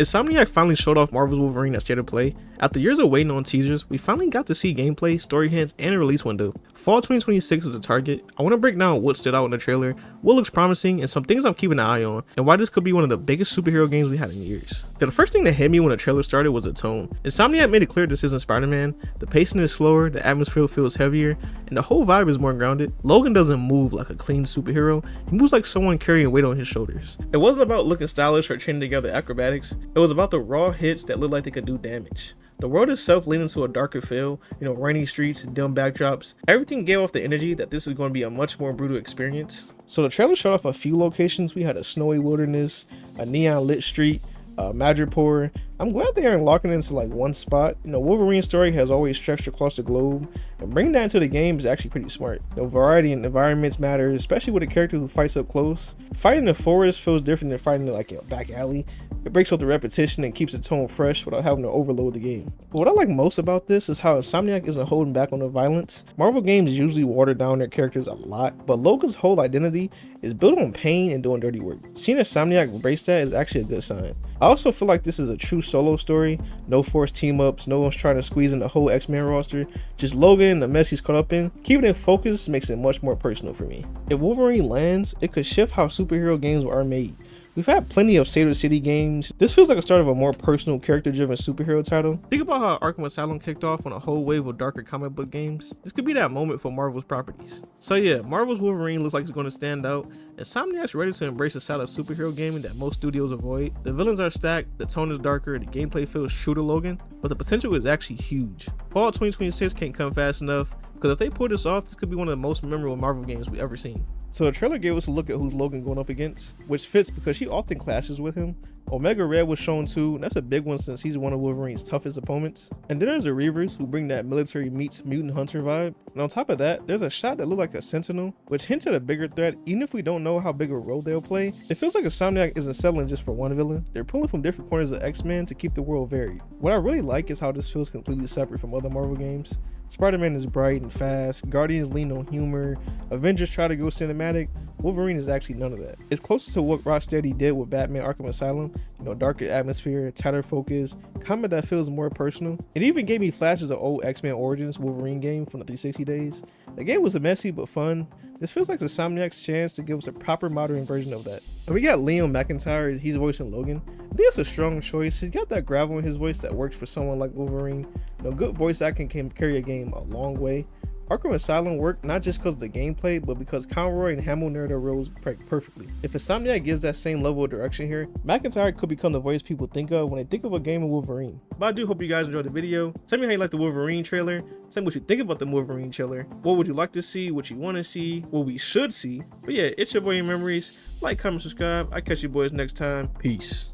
Insomniac finally showed off Marvel's Wolverine at State of Play. After years of waiting on teasers, we finally got to see gameplay, story hints, and a release window. Fall 2026 is the target. I want to break down what stood out in the trailer, what looks promising, and some things I'm keeping an eye on, and why this could be one of the biggest superhero games we had in years. The first thing that hit me when the trailer started was the tone. Insomniac made it clear this isn't Spider-Man. The pacing is slower, the atmosphere feels heavier, and the whole vibe is more grounded. Logan doesn't move like a clean superhero, he moves like someone carrying weight on his shoulders. It wasn't about looking stylish or chained together acrobatics, it was about the raw hits that looked like they could do damage. The world itself leaned into a darker feel, rainy streets, dim backdrops. Everything gave off the energy that this is going to be a much more brutal experience. So the trailer showed off a few locations. We had a snowy wilderness, a neon lit street, Madripoor. I'm glad they aren't locking into like one spot. Wolverine's story has always stretched across the globe, and bringing that into the game is actually pretty smart. Variety in environments matters, especially with a character who fights up close. Fighting in the forest feels different than fighting in like a back alley. It breaks up the repetition and keeps the tone fresh without having to overload the game. But what I like most about this is how Insomniac isn't holding back on the violence. Marvel games usually water down their characters a lot, but Logan's whole identity is built on pain and doing dirty work. Seeing Insomniac embrace that is actually a good sign. I also feel like this is a true solo story. No forced team-ups, no one's trying to squeeze in the whole X-Men roster. Just Logan and the mess he's caught up in. Keeping it focused makes it much more personal for me. If Wolverine lands, it could shift how superhero games are made. We've had plenty of State of the City games. This feels like a start of a more personal, character-driven superhero title. Think about how Arkham Asylum kicked off on a whole wave of darker comic book games. This could be that moment for Marvel's properties. So yeah, Marvel's Wolverine looks like it's going to stand out. Insomniac's ready to embrace a style of superhero gaming that most studios avoid. The villains are stacked, the tone is darker, the gameplay feels true to Logan, but the potential is actually huge. Fall 2026 can't come fast enough, because if they pull this off, this could be one of the most memorable Marvel games we've ever seen. So the trailer gave us a look at who's Logan going up against, which fits because she often clashes with him. Omega Red was shown too, and that's a big one since he's one of Wolverine's toughest opponents. And then there's the Reavers, who bring that military meets mutant hunter vibe. And on top of that, there's a shot that looked like a Sentinel, which hints at a bigger threat. Even if we don't know how big a role they'll play, it feels like Insomniac isn't settling just for one villain. They're pulling from different corners of X-Men to keep the world varied. What I really like is how this feels completely separate from other Marvel games. Spider-Man is bright and fast, Guardians lean on humor, Avengers try to go cinematic. Wolverine is actually none of that. It's closer to what Rocksteady did with Batman Arkham Asylum, darker atmosphere, tighter focus, combat that feels more personal. It even gave me flashes of old X-Men Origins Wolverine game from the 360 days. The game was messy but fun. This feels like the Insomniac's chance to give us a proper modern version of that. And we got Liam McIntyre, he's voicing Logan. I think that's a strong choice. He's got that gravel in his voice that works for someone like Wolverine. Good voice acting can carry a game a long way. Arkham Asylum worked not just because of the gameplay, but because Conroy and Hamill narrated their roles perfectly. If Insomniac gives that same level of direction here, McIntyre could become the voice people think of when they think of a game of Wolverine. But I do hope you guys enjoyed the video. Tell me how you like the Wolverine trailer. Tell me what you think about the Wolverine trailer. What would you like to see? What you want to see? What we should see? But yeah, it's your boy In Memories. Like, comment, subscribe. I catch you boys next time. Peace.